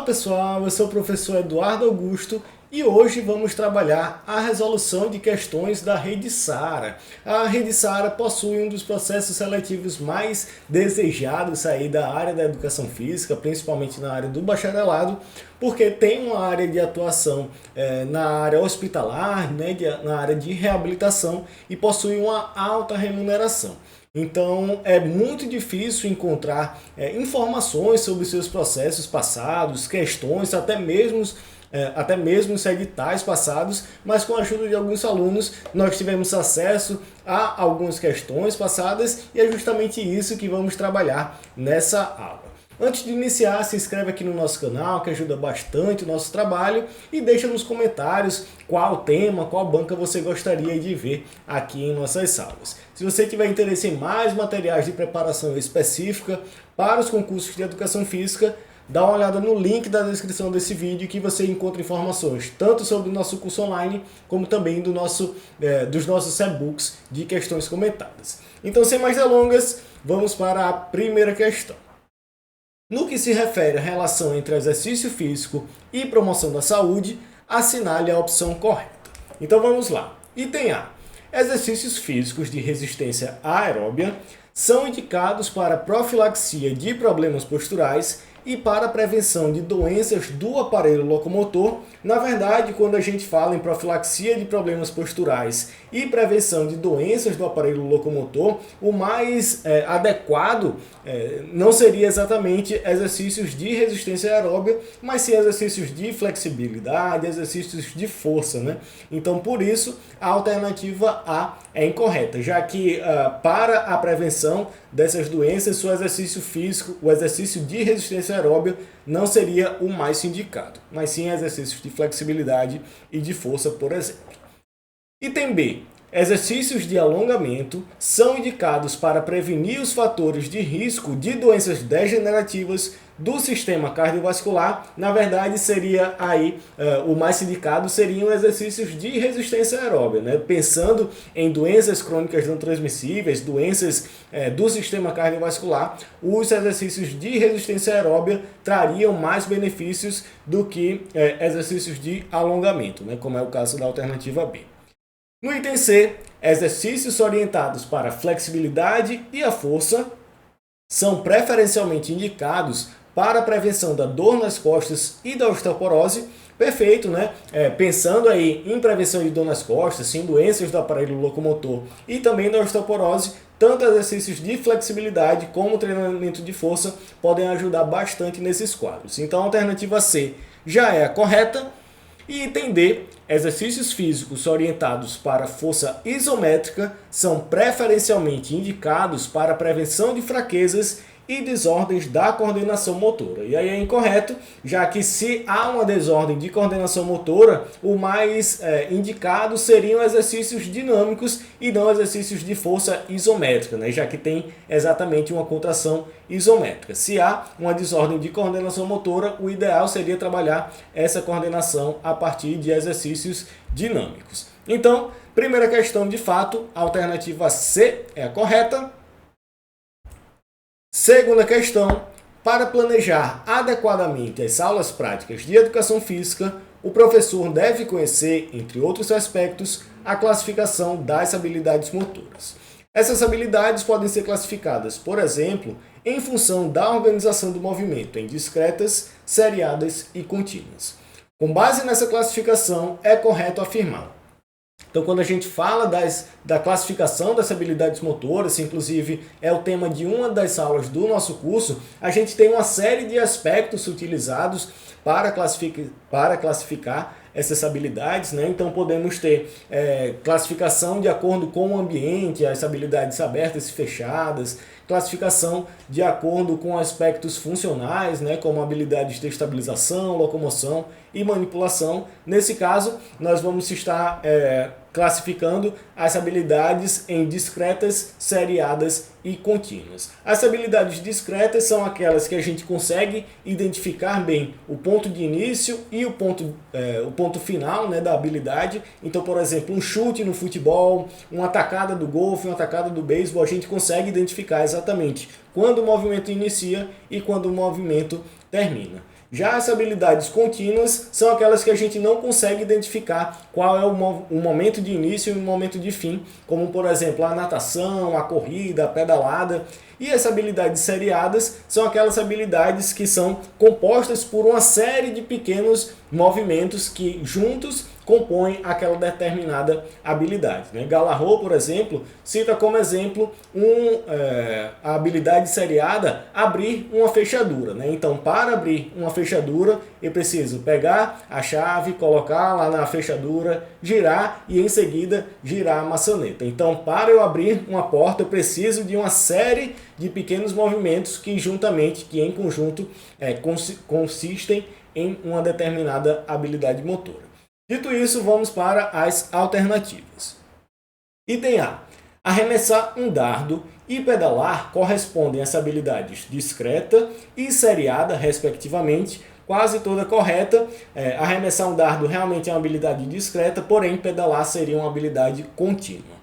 pessoal, eu sou o professor Eduardo Augusto e hoje vamos trabalhar a resolução de questões da rede SARA. A rede SARA possui um dos processos seletivos mais desejados aí da área da educação física, principalmente na área do bacharelado, porque tem uma área de atuação na área hospitalar, né, na área de reabilitação e possui uma alta remuneração. Então é muito difícil encontrar informações sobre seus processos passados, questões, até mesmo os editais passados, mas com a ajuda de alguns alunos nós tivemos acesso a algumas questões passadas e é justamente isso que vamos trabalhar nessa aula. Antes de iniciar, se inscreve aqui no nosso canal, que ajuda bastante o nosso trabalho, e deixa nos comentários qual tema, qual banca você gostaria de ver aqui em nossas aulas. Se você tiver interesse em mais materiais de preparação específica para os concursos de educação física, dá uma olhada no link da descrição desse vídeo que você encontra informações tanto sobre o nosso curso online, como também dos nossos e-books de questões comentadas. Então, sem mais delongas, vamos para a primeira questão. No que se refere à relação entre exercício físico e promoção da saúde, assinale a opção correta. Então vamos lá. Item A. Exercícios físicos de resistência aeróbia são indicados para profilaxia de problemas posturais e para prevenção de doenças do aparelho locomotor. Na verdade, quando a gente fala em profilaxia de problemas posturais e prevenção de doenças do aparelho locomotor, o mais adequado não seria exatamente exercícios de resistência aeróbia, mas sim exercícios de flexibilidade, exercícios de força, né? Então, por isso, a alternativa A é incorreta, já que para a prevenção dessas doenças, o exercício físico, o exercício de resistência aeróbia não seria o mais indicado, mas sim exercícios de flexibilidade e de força, por exemplo. Item B. Exercícios de alongamento são indicados para prevenir os fatores de risco de doenças degenerativas do sistema cardiovascular. Na verdade, seria aí o mais indicado seriam exercícios de resistência aeróbia, né? Pensando em doenças crônicas não transmissíveis, doenças do sistema cardiovascular, os exercícios de resistência aeróbia trariam mais benefícios do que exercícios de alongamento, né? Como é o caso da alternativa B. No item C, exercícios orientados para a flexibilidade e a força são preferencialmente indicados para a prevenção da dor nas costas e da osteoporose. Perfeito, né? Pensando aí em prevenção de dor nas costas, em doenças do aparelho locomotor e também da osteoporose, tanto exercícios de flexibilidade como treinamento de força podem ajudar bastante nesses quadros. Então a alternativa C já é a correta. E item D, exercícios físicos orientados para força isométrica são preferencialmente indicados para a prevenção de fraquezas e desordens da coordenação motora. E aí é incorreto, já que se há uma desordem de coordenação motora, o mais indicado seriam exercícios dinâmicos e não exercícios de força isométrica, né? Já que tem exatamente uma contração isométrica. Se há uma desordem de coordenação motora, o ideal seria trabalhar essa coordenação a partir de exercícios dinâmicos. Então, primeira questão de fato, a alternativa C é a correta. Segunda questão, para planejar adequadamente as aulas práticas de educação física, o professor deve conhecer, entre outros aspectos, a classificação das habilidades motoras. Essas habilidades podem ser classificadas, por exemplo, em função da organização do movimento em discretas, seriadas e contínuas. Com base nessa classificação, é correto afirmar. Então, quando a gente fala da classificação das habilidades motoras, inclusive é o tema de uma das aulas do nosso curso, a gente tem uma série de aspectos utilizados para classificar essas habilidades, né? Então podemos ter classificação de acordo com o ambiente, as habilidades abertas e fechadas, classificação de acordo com aspectos funcionais, né? Como habilidades de estabilização, locomoção e manipulação. Nesse caso, nós vamos estar classificando as habilidades em discretas, seriadas e contínuas. As habilidades discretas são aquelas que a gente consegue identificar bem o ponto de início e o ponto final, né, da habilidade. Então, por exemplo, um chute no futebol, uma atacada do golfe, uma atacada do beisebol, a gente consegue identificar exatamente quando o movimento inicia e quando o movimento termina. Já as habilidades contínuas são aquelas que a gente não consegue identificar qual é o momento de início e o momento de fim, como por exemplo a natação, a corrida, a pedalada. E as habilidades seriadas são aquelas habilidades que são compostas por uma série de pequenos movimentos que juntos compõem aquela determinada habilidade. Galarrot, por exemplo, cita como exemplo a habilidade seriada abrir uma fechadura. Então, para abrir uma fechadura, eu preciso pegar a chave, colocar lá na fechadura, girar e em seguida girar a maçaneta. Então, para eu abrir uma porta, eu preciso de uma série de pequenos movimentos que em conjunto, consistem em uma determinada habilidade motora. Dito isso, vamos para as alternativas. Item A. Arremessar um dardo e pedalar correspondem a essas habilidades discreta e seriada, respectivamente, quase toda correta. Arremessar um dardo realmente é uma habilidade discreta, porém pedalar seria uma habilidade contínua.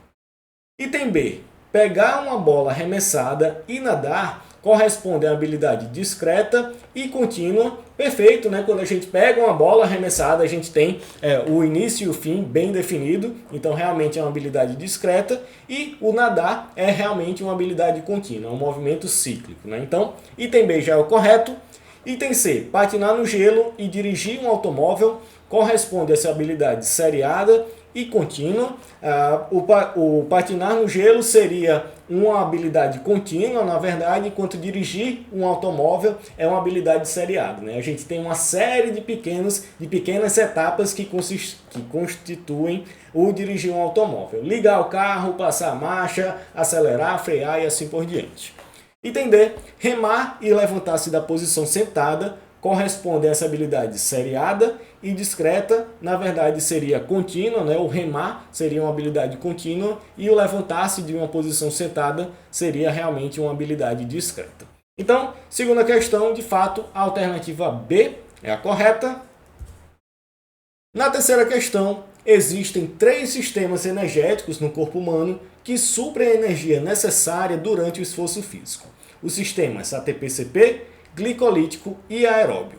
Item B. Pegar uma bola arremessada e nadar corresponde a habilidade discreta e contínua. Perfeito, né? Quando a gente pega uma bola arremessada, a gente tem o início e o fim bem definido, então realmente é uma habilidade discreta, e o nadar é realmente uma habilidade contínua, um movimento cíclico, né? Então, item B já é o correto. Item C, patinar no gelo e dirigir um automóvel corresponde a essa habilidade seriada e contínua. O patinar no gelo seria uma habilidade contínua, na verdade, enquanto dirigir um automóvel é uma habilidade seriada, né? A gente tem uma série de pequenas etapas que constituem o dirigir um automóvel. Ligar o carro, passar a marcha, acelerar, frear e assim por diante. Item D, remar e levantar-se da posição sentada corresponde a essa habilidade seriada e discreta. Na verdade seria contínua, né? O remar seria uma habilidade contínua e o levantar-se de uma posição sentada seria realmente uma habilidade discreta. Então, segunda questão, de fato, a alternativa B é a correta. Na terceira questão, existem 3 sistemas energéticos no corpo humano que suprem a energia necessária durante o esforço físico. Os sistemas ATP-CP, glicolítico e aeróbio.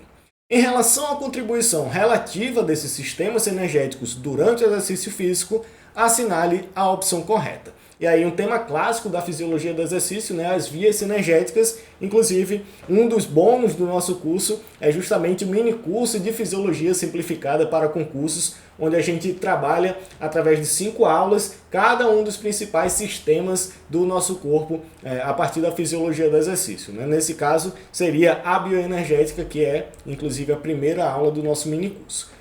Em relação à contribuição relativa desses sistemas energéticos durante o exercício físico, assinale a opção correta. E aí um tema clássico da fisiologia do exercício, né, as vias sinergéticas. Inclusive, um dos bônus do nosso curso é justamente o mini curso de fisiologia simplificada para concursos, onde a gente trabalha através de 5 aulas, cada um dos principais sistemas do nosso corpo a partir da fisiologia do exercício, né? Nesse caso, seria a bioenergética, que é inclusive a primeira aula do nosso mini curso.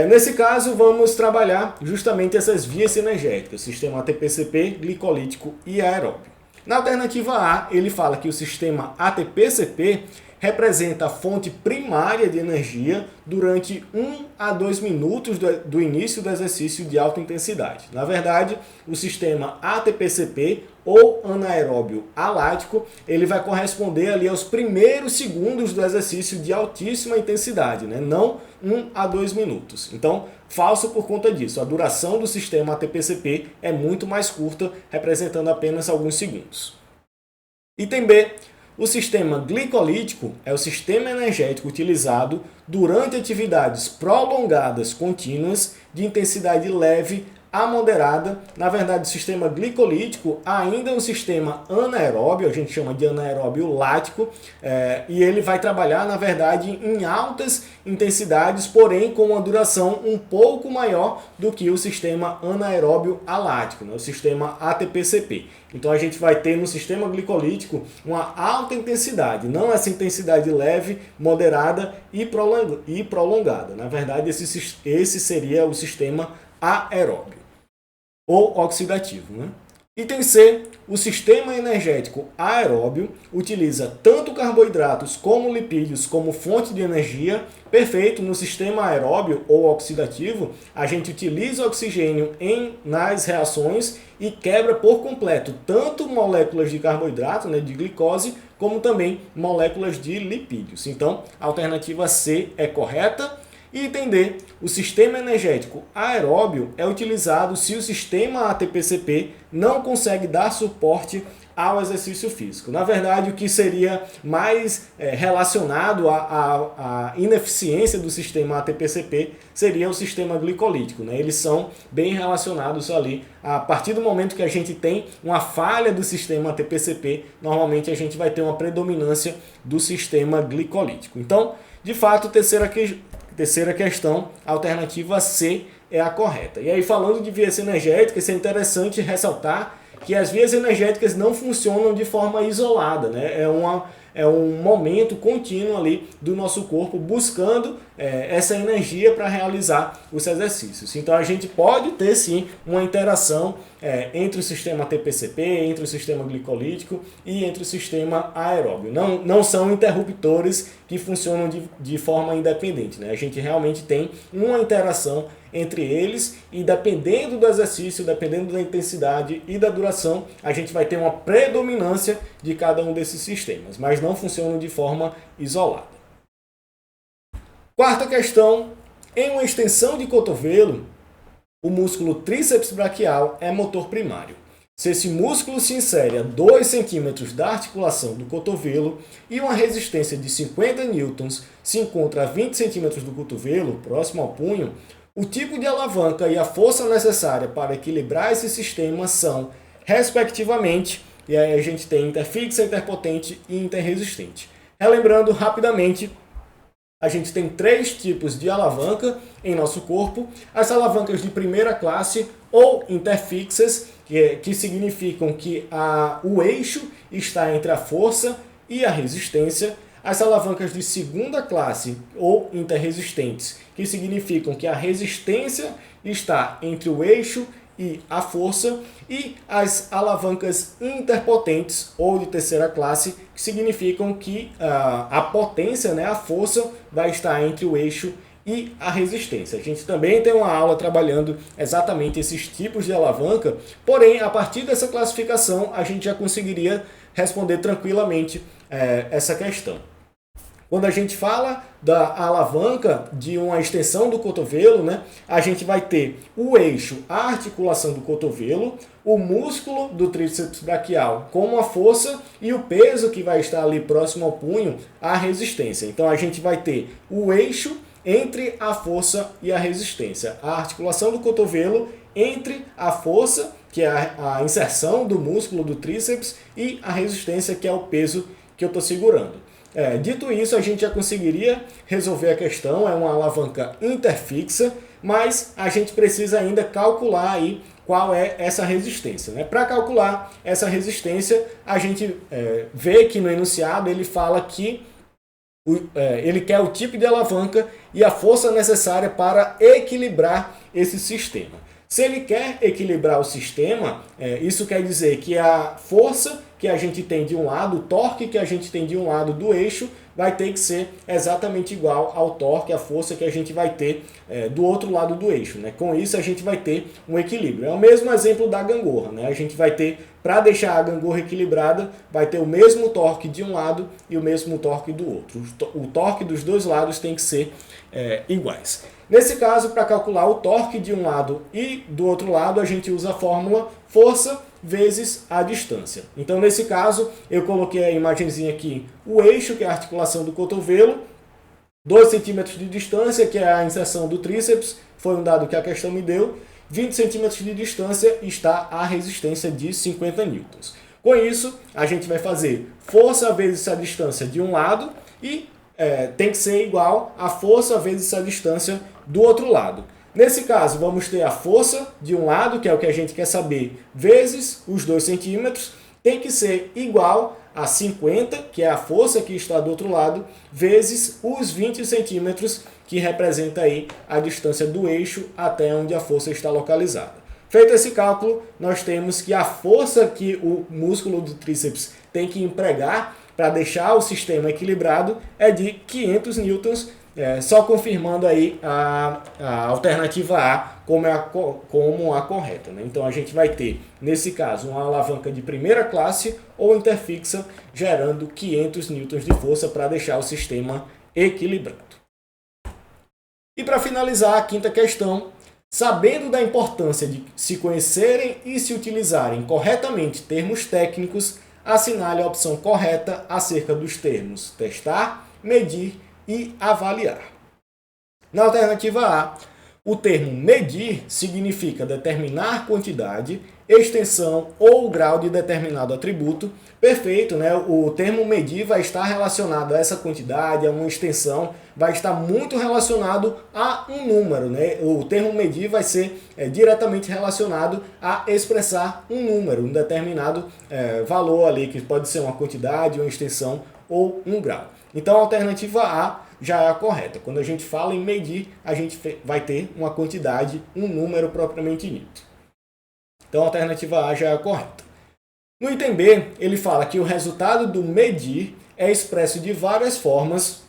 Nesse caso, vamos trabalhar justamente essas vias sinergéticas, sistema ATP-CP, glicolítico e aeróbio. Na alternativa A, ele fala que o sistema ATP-CP representa a fonte primária de energia durante 1 a 2 minutos do início do exercício de alta intensidade. Na verdade, o sistema ATP-CP ou anaeróbio alático, ele vai corresponder ali aos primeiros segundos do exercício de altíssima intensidade, né? Não 1 a 2 minutos. Então, falso por conta disso. A duração do sistema ATP-CP é muito mais curta, representando apenas alguns segundos. Item B. O sistema glicolítico é o sistema energético utilizado durante atividades prolongadas contínuas de intensidade leve a moderada. Na verdade, o sistema glicolítico ainda é um sistema anaeróbio, a gente chama de anaeróbio lático, e ele vai trabalhar, na verdade, em altas intensidades, porém com uma duração um pouco maior do que o sistema anaeróbio alático, né? O sistema ATP-CP. Então a gente vai ter no sistema glicolítico uma alta intensidade, não essa intensidade leve, moderada e prolongada. Na verdade, esse seria o sistema aeróbio ou oxidativo, né? Item C, o sistema energético aeróbio utiliza tanto carboidratos como lipídios como fonte de energia. Perfeito, no sistema aeróbio ou oxidativo, a gente utiliza oxigênio nas reações e quebra por completo tanto moléculas de carboidrato, né, de glicose, como também moléculas de lipídios. Então, a alternativa C é correta. E item D, o sistema energético aeróbio é utilizado se o sistema ATP-CP não consegue dar suporte ao exercício físico. Na verdade, o que seria mais relacionado à ineficiência do sistema ATP-CP seria o sistema glicolítico, né? Eles são bem relacionados ali. A partir do momento que a gente tem uma falha do sistema ATP-CP, normalmente a gente vai ter uma predominância do sistema glicolítico. Então, de fato, terceira questão, a alternativa C é a correta. E aí, falando de vias energéticas, é interessante ressaltar que as vias energéticas não funcionam de forma isolada, né? É um momento contínuo ali do nosso corpo buscando essa energia para realizar os exercícios. Então a gente pode ter sim uma interação entre o sistema ATP-CP, entre o sistema glicolítico e entre o sistema aeróbio. Não são interruptores que funcionam de forma independente, né? A gente realmente tem uma interação entre eles e dependendo do exercício, dependendo da intensidade e da duração, a gente vai ter uma predominância de cada um desses sistemas, mas não funcionam de forma isolada. Quarta questão, em uma extensão de cotovelo, o músculo tríceps braquial é motor primário. Se esse músculo se insere a 2 centímetros da articulação do cotovelo e uma resistência de 50 newtons se encontra a 20 centímetros do cotovelo, próximo ao punho, o tipo de alavanca e a força necessária para equilibrar esse sistema são, respectivamente, e aí a gente tem interfixa, interpotente e interresistente. Relembrando rapidamente, a gente tem 3 tipos de alavanca em nosso corpo. As alavancas de primeira classe ou interfixas, que significam que o eixo está entre a força e a resistência. As alavancas de segunda classe ou interresistentes, que significam que a resistência está entre o eixo e a força, e as alavancas interpotentes ou de terceira classe, que significam que a potência, né, a força, vai estar entre o eixo e a resistência. A gente também tem uma aula trabalhando exatamente esses tipos de alavanca, porém, a partir dessa classificação, a gente já conseguiria responder tranquilamente essa questão. Quando a gente fala da alavanca de uma extensão do cotovelo, né, a gente vai ter o eixo, a articulação do cotovelo, o músculo do tríceps braquial com uma força e o peso que vai estar ali próximo ao punho, a resistência. Então a gente vai ter o eixo entre a força e a resistência. A articulação do cotovelo entre a força, que é a inserção do músculo do tríceps, e a resistência, que é o peso que eu estou segurando. Dito isso, a gente já conseguiria resolver a questão, é uma alavanca interfixa, mas a gente precisa ainda calcular aí qual é essa resistência, né? Para calcular essa resistência, a gente vê que no enunciado ele fala que ele quer o tipo de alavanca e a força necessária para equilibrar esse sistema. Se ele quer equilibrar o sistema, isso quer dizer que a força que a gente tem de um lado, o torque que a gente tem de um lado do eixo, vai ter que ser exatamente igual ao torque, a força que a gente vai ter do outro lado do eixo, né? Com isso a gente vai ter um equilíbrio. É o mesmo exemplo da gangorra, né? A gente vai ter, para deixar a gangorra equilibrada, vai ter o mesmo torque de um lado e o mesmo torque do outro. O torque dos dois lados tem que ser iguais. Nesse caso, para calcular o torque de um lado e do outro lado, a gente usa a fórmula força vezes a distância. Então, nesse caso, eu coloquei a imagenzinha aqui, o eixo, que é a articulação do cotovelo, 2 centímetros de distância, que é a inserção do tríceps, foi um dado que a questão me deu, 20 centímetros de distância está a resistência de 50 newtons. Com isso, a gente vai fazer força vezes a distância de um lado e tem que ser igual a força vezes a distância do outro lado. Nesse caso, vamos ter a força de um lado, que é o que a gente quer saber, vezes os 2 centímetros, tem que ser igual a 50, que é a força que está do outro lado, vezes os 20 centímetros, que representa aí a distância do eixo até onde a força está localizada. Feito esse cálculo, nós temos que a força que o músculo do tríceps tem que empregar para deixar o sistema equilibrado é de 500 newtons, só confirmando aí a alternativa A como a correta, né? Então a gente vai ter, nesse caso, uma alavanca de primeira classe ou interfixa, gerando 500 newtons de força para deixar o sistema equilibrado. E para finalizar, a quinta questão, sabendo da importância de se conhecerem e se utilizarem corretamente termos técnicos, assinale a opção correta acerca dos termos testar, medir e avaliar. Na alternativa A, o termo medir significa determinar quantidade, extensão ou grau de determinado atributo. Perfeito, né? O termo medir vai estar relacionado a essa quantidade, a uma extensão, vai estar muito relacionado a um número, né? O termo medir vai ser diretamente relacionado a expressar um número, um determinado valor ali, que pode ser uma quantidade, uma extensão ou um grau. Então a alternativa A já é a correta. Quando a gente fala em medir, a gente vai ter uma quantidade, um número propriamente dito. Então a alternativa A já é a correta. No item B, ele fala que o resultado do medir é expresso de várias formas,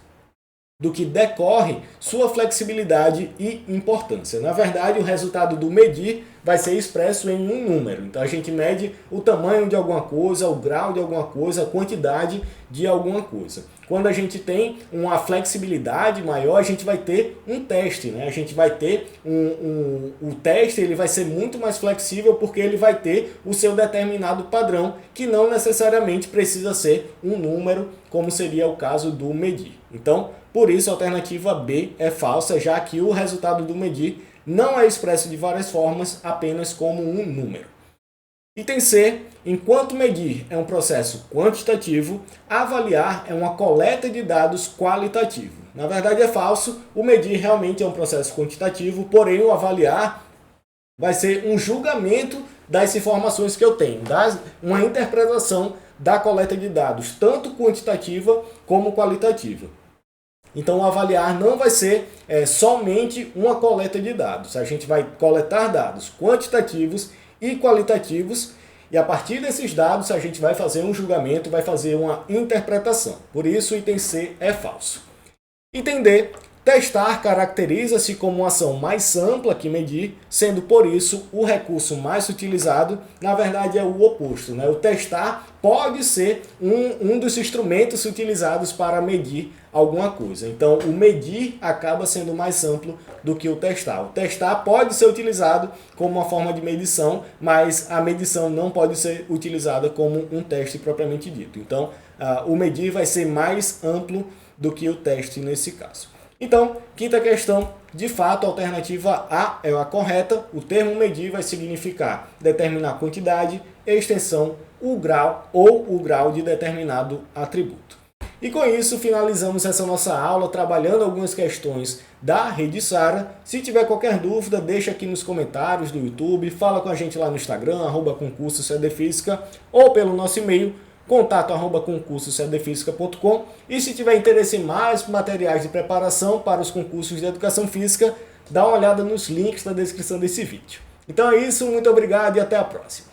do que decorre sua flexibilidade e importância. Na verdade, o resultado do medir vai ser expresso em um número. Então a gente mede o tamanho de alguma coisa, o grau de alguma coisa, a quantidade de alguma coisa. Quando a gente tem uma flexibilidade maior, a gente vai ter um teste, né? A gente vai ter o teste, ele vai ser muito mais flexível porque ele vai ter o seu determinado padrão, que não necessariamente precisa ser um número, como seria o caso do medir. Então, por isso a alternativa B é falsa, já que o resultado do medir não é expresso de várias formas, apenas como um número. Item C, enquanto medir é um processo quantitativo, avaliar é uma coleta de dados qualitativo. Na verdade é falso, o medir realmente é um processo quantitativo, porém o avaliar vai ser um julgamento das informações que eu tenho, uma interpretação da coleta de dados, tanto quantitativa como qualitativa. Então, o avaliar não vai ser somente uma coleta de dados. A gente vai coletar dados quantitativos e qualitativos e a partir desses dados a gente vai fazer um julgamento, vai fazer uma interpretação. Por isso, o item C é falso. Item D. Testar caracteriza-se como uma ação mais ampla que medir, sendo por isso o recurso mais utilizado, na verdade é o oposto, né? O testar pode ser um dos instrumentos utilizados para medir alguma coisa. Então o medir acaba sendo mais amplo do que o testar. O testar pode ser utilizado como uma forma de medição, mas a medição não pode ser utilizada como um teste propriamente dito. Então o medir vai ser mais amplo do que o teste nesse caso. Então, quinta questão, de fato a alternativa A é a correta, o termo medir vai significar determinar quantidade, extensão, o grau ou o grau de determinado atributo. E com isso finalizamos essa nossa aula trabalhando algumas questões da Rede Sara. Se tiver qualquer dúvida, deixa aqui nos comentários do YouTube, fala com a gente lá no Instagram, @concurso-cdfísica ou pelo nosso e-mail, contato@concurso-cdfísica.com. E se tiver interesse em mais materiais de preparação para os concursos de educação física, dá uma olhada nos links na descrição desse vídeo. Então é isso, muito obrigado e até a próxima.